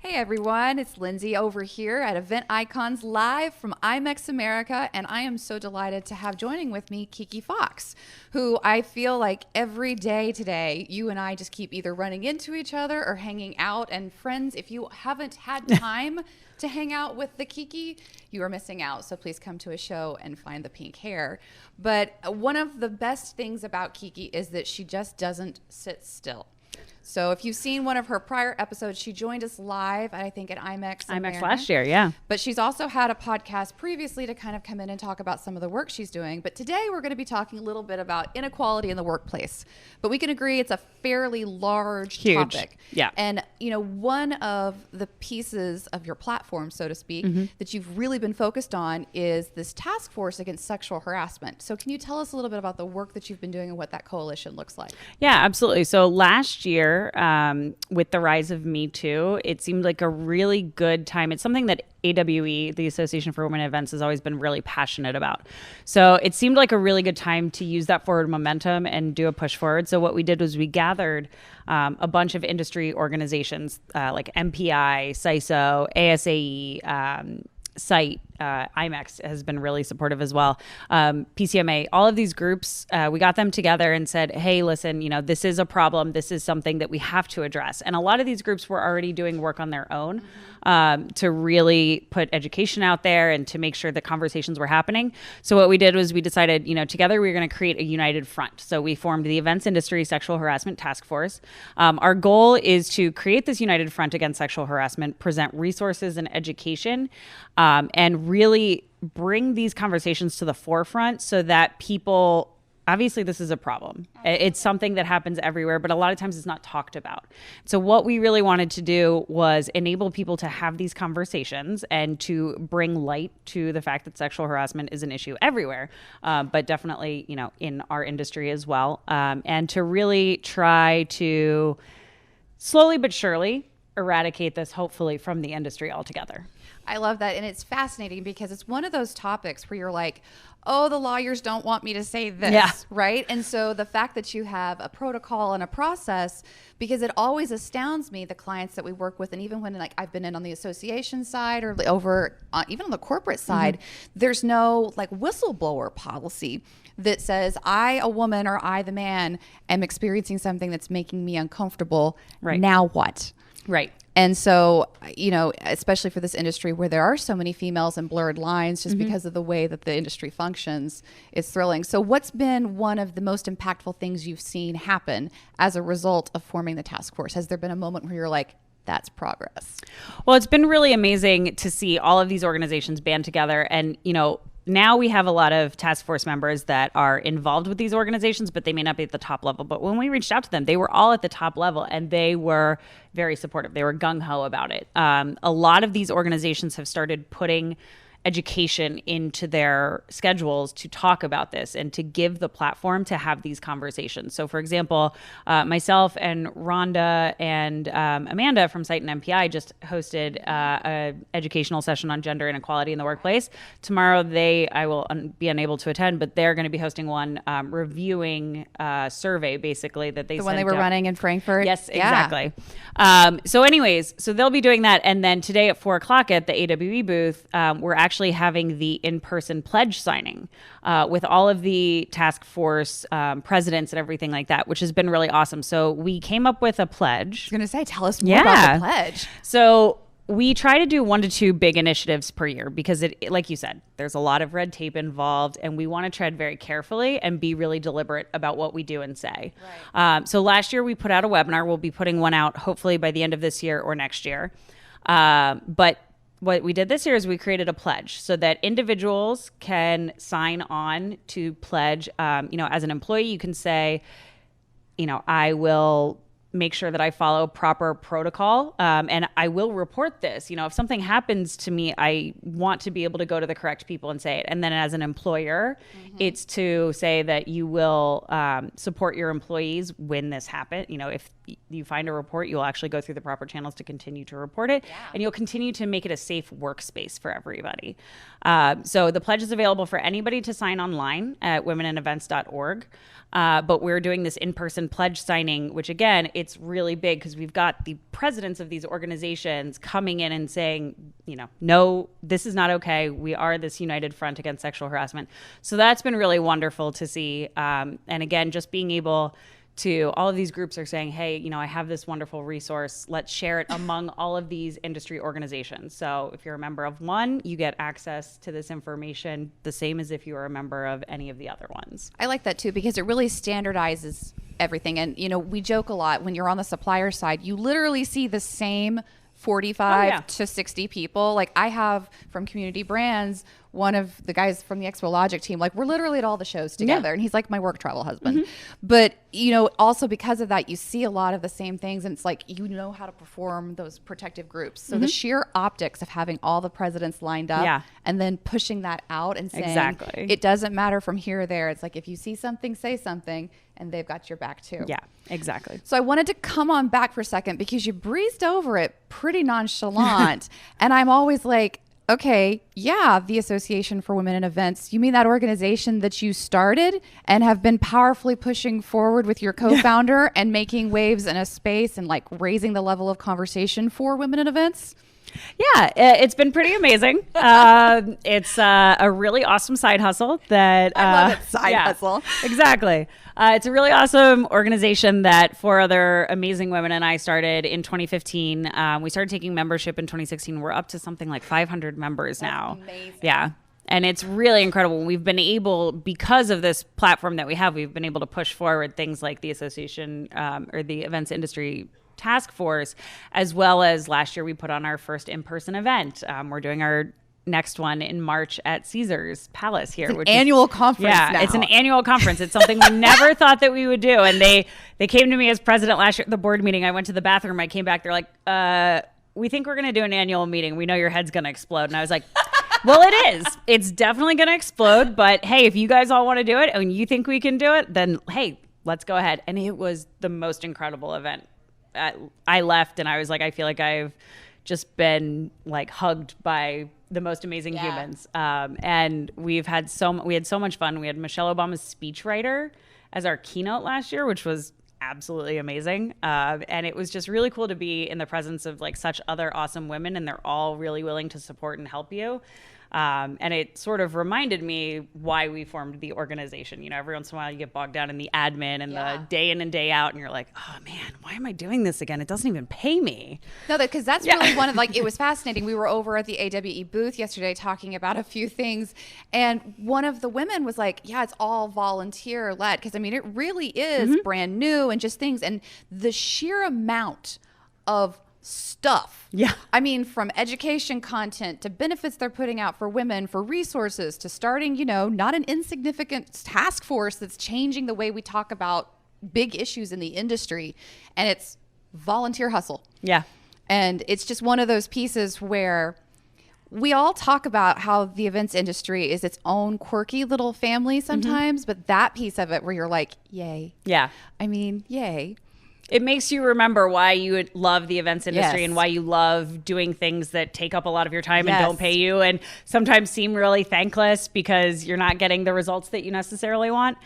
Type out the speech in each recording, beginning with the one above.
Hey everyone, it's Lindsay over here at Event Icons live from IMEX America, and I am so delighted to have joining with me Kiki Fox, who I feel like every day today, you and I just keep either running into each other or hanging out. And friends, if you haven't had time to hang out with the Kiki, you are missing out. So please come to a show and find the pink hair. But one of the best things about Kiki is that she just doesn't sit still. So if you've seen one of her prior episodes, she joined us live, I think, at IMEX IMEX last year, yeah. But she's also had a podcast previously to kind of come in and talk about some of the work she's doing. But today we're going to be talking a little bit about inequality in the workplace. But we can agree it's a fairly large topic. Yeah. And, you know, one of the pieces of your platform, so to speak, that you've really been focused on is this task force against sexual harassment. So can you tell us a little bit about the work that you've been doing and what that coalition looks like? Yeah, absolutely. So last year, with the rise of Me Too, it seemed like a really good time. It's something that AWE, the Association for Women in Events, has always been really passionate about. So it seemed like a really good time to use that forward momentum and do a push forward. So what we did was we gathered a bunch of industry organizations like MPI, CISO, ASAE, Site, IMEX has been really supportive as well. PCMA, all of these groups, we got them together and said, hey, listen, you know, this is a problem. This is something that we have to address. And a lot of these groups were already doing work on their own to really put education out there and to make sure that conversations were happening. So what we did was we decided, you know, together we were going to create a united front. So we formed the Events Industry Sexual Harassment Task Force. Our goal is to create this united front against sexual harassment, present resources and education, and really bring these conversations to the forefront so that people, obviously this is a problem. It's something that happens everywhere, but a lot of times it's not talked about. So what we really wanted to do was enable people to have these conversations and to bring light to the fact that sexual harassment is an issue everywhere, but definitely, you know, in our industry as well. And to really try to slowly but surely eradicate this, hopefully, from the industry altogether. I love that. And it's fascinating because it's one of those topics where you're like, oh, the lawyers don't want me to say this, right? And so the fact that you have a protocol and a process, because it always astounds me, the clients that we work with, and even when like I've been in on the association side or over even on the corporate side, there's no like whistleblower policy that says I, a woman, or I, the man, am experiencing something that's making me uncomfortable. Right. Now what? Right. And so, you know, especially for this industry where there are so many females and blurred lines just because of the way that the industry functions, it's thrilling. So what's been one of the most impactful things you've seen happen as a result of forming the task force? Has there been a moment where you're like, that's progress? Well, it's been really amazing to see all of these organizations band together. And, you know, now we have a lot of task force members that are involved with these organizations, but they may not be at the top level. But when we reached out to them, they were all at the top level and they were very supportive. They were gung-ho about it. A lot of these organizations have started putting education into their schedules to talk about this and to give the platform to have these conversations. So for example, myself and Rhonda and Amanda from Site and MPI just hosted an educational session on gender inequality in the workplace. Tomorrow I will be unable to attend, but they're going to be hosting one reviewing survey basically that they the one they were running in Frankfurt. Yes, exactly. So anyways, so they'll be doing that. And then today at 4:00 at the AWE booth, we're actually having the in-person pledge signing with all of the task force presidents and everything like that, which has been really awesome. So we came up with a pledge. I was going to say, tell us more about the pledge. So we try to do 1 to 2 big initiatives per year because it, like you said, there's a lot of red tape involved and we want to tread very carefully and be really deliberate about what we do and say. Right. So last year we put out a webinar. We'll be putting one out hopefully by the end of this year or next year. But what we did this year is we created a pledge so that individuals can sign on to pledge. You know, as an employee, you can say, you know, I will make sure that I follow proper protocol and I will report this. You know, if something happens to me, I want to be able to go to the correct people and say it. And then as an employer, it's to say that you will support your employees when this happens. You know, if you find a report, you'll actually go through the proper channels to continue to report it. And you'll continue to make it a safe workspace for everybody. So the pledge is available for anybody to sign online at womeninevents.org. But we're doing this in-person pledge signing, which again, it's really big because we've got the presidents of these organizations coming in and saying, no, this is not okay. We are this united front against sexual harassment. So that's been really wonderful to see. And again, just being able to, all of these groups are saying, hey, I have this wonderful resource. Let's share it among all of these industry organizations. So if you're a member of one, you get access to this information the same as if you were a member of any of the other ones. I like that too, because it really standardizes everything. And, we joke a lot when you're on the supplier side, you literally see the same 45 to 60 people. Like I have from Community Brands, one of the guys from the Expo Logic team, like we're literally at all the shows together, and he's like my work travel husband. But also because of that, you see a lot of the same things, and it's like how to perform those protective groups. So the sheer optics of having all the presidents lined up and then pushing that out and saying it doesn't matter from here or there. It's like if you see something, say something, and they've got your back too. Yeah, exactly. So I wanted to come on back for a second because you breezed over it pretty nonchalant. And I'm always like, okay, the Association for Women in Events. You mean that organization that you started and have been powerfully pushing forward with your co-founder and making waves in a space and like raising the level of conversation for women in events? Yeah, it's been pretty amazing. It's a really awesome side hustle that I love it, side hustle. Exactly. It's a really awesome organization that 4 other amazing women and I started in 2015. We started taking membership in 2016. We're up to something like 500 members now. Amazing. Yeah. And it's really incredible. We've been able, because of this platform that we have, we've been able to push forward things like the association or the events industry task force, as well as last year we put on our first in-person event. We're doing our next one in March at Caesars Palace here. It's an annual conference now. It's an annual conference. It's something we never thought that we would do. And they came to me as president last year at the board meeting. I went to the bathroom. I came back. They're like, we think we're going to do an annual meeting. We know your head's going to explode. And I was like, well, it is. It's definitely going to explode. But hey, if you guys all want to do it and you think we can do it, then hey, let's go ahead. And it was the most incredible event. I left and I was like, I feel like I've just been like hugged by the most amazing humans. And we had so much fun. We had Michelle Obama's speechwriter as our keynote last year, which was absolutely amazing. And it was just really cool to be in the presence of like such other awesome women, and they're all really willing to support and help you. And it sort of reminded me why we formed the organization. Every once in a while you get bogged down in the admin and the day in and day out, and you're like, oh man, why am I doing this again? It doesn't even pay me. No, because that's really one of it was fascinating. We were over at the AWE booth yesterday talking about a few things, and one of the women was like, it's all volunteer led. Because it really is brand new and just things, and the sheer amount of stuff. From education content to benefits they're putting out for women, for resources, to starting, not an insignificant task force that's changing the way we talk about big issues in the industry. And it's volunteer hustle. Yeah. And it's just one of those pieces where we all talk about how the events industry is its own quirky little family sometimes, but that piece of it where you're like, yay. Yeah. Yay. It makes you remember why you would love the events industry and why you love doing things that take up a lot of your time and don't pay you, and sometimes seem really thankless because you're not getting the results that you necessarily want.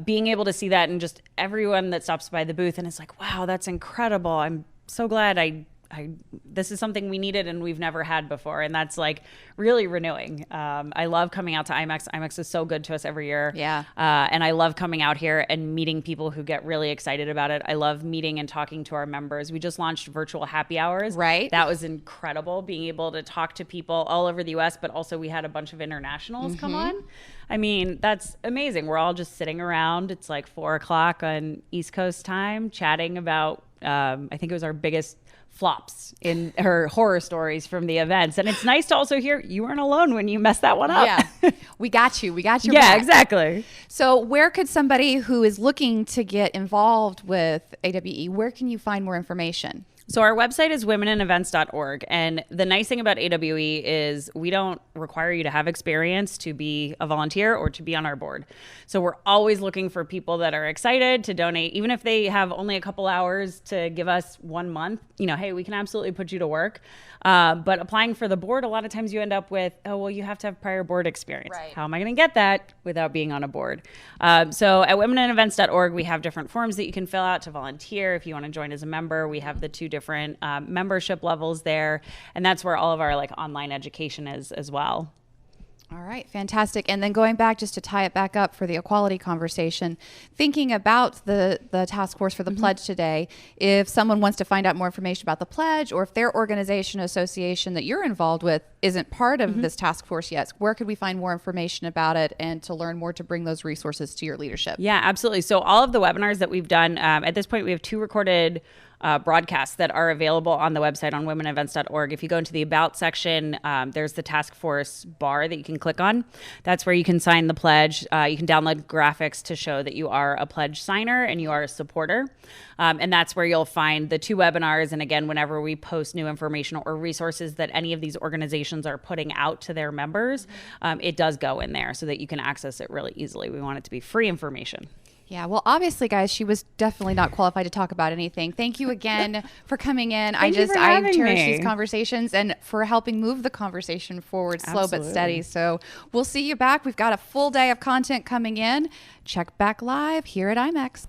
Being able to see that, and just everyone that stops by the booth and it's like, wow, that's incredible. I'm so glad this is something we needed and we've never had before. And that's like really renewing. I love coming out to IMEX. IMEX is so good to us every year. Yeah. And I love coming out here and meeting people who get really excited about it. I love meeting and talking to our members. We just launched virtual happy hours. Right. That was incredible, being able to talk to people all over the US, but also we had a bunch of internationals come on. That's amazing. We're all just sitting around. It's like 4:00 on East Coast time, chatting about, I think it was our biggest flops in her horror stories from the events. And it's nice to also hear you weren't alone when you messed that one up. Yeah. We got you. Yeah, back. Exactly. So where could somebody who is looking to get involved with AWE, where can you find more information? So our website is womeninevents.org. And the nice thing about AWE is we don't require you to have experience to be a volunteer or to be on our board. So we're always looking for people that are excited to donate, even if they have only a couple hours to give us 1 month. Hey, we can absolutely put you to work. But applying for the board, a lot of times you end up with, oh, well, you have to have prior board experience. Right. How am I going to get that without being on a board? So at womeninevents.org, we have different forms that you can fill out to volunteer. If you want to join as a member, we have the 2 different membership levels there. And that's where all of our online education is as well. All right, fantastic. And then going back just to tie it back up for the equality conversation, thinking about the task force for the pledge today, if someone wants to find out more information about the pledge, or if their organization, association that you're involved with isn't part of this task force yet, where could we find more information about it and to learn more to bring those resources to your leadership? Yeah, absolutely. So all of the webinars that we've done, at this point, we have 2 recorded broadcasts that are available on the website on womenevents.org. If you go into the About section, there's the task force bar that you can click on. That's where you can sign the pledge. You can download graphics to show that you are a pledge signer and you are a supporter. And that's where you'll find the 2 webinars. And again, whenever we post new information or resources that any of these organizations are putting out to their members, it does go in there so that you can access it really easily. We want it to be free information. Yeah, well, obviously, guys, she was definitely not qualified to talk about anything. Thank you again for coming in. I cherish me. these conversations and for helping move the conversation forward slow but Absolutely. steady. So we'll see you back. We've got a full day of content coming in. Check back live here at IMEX.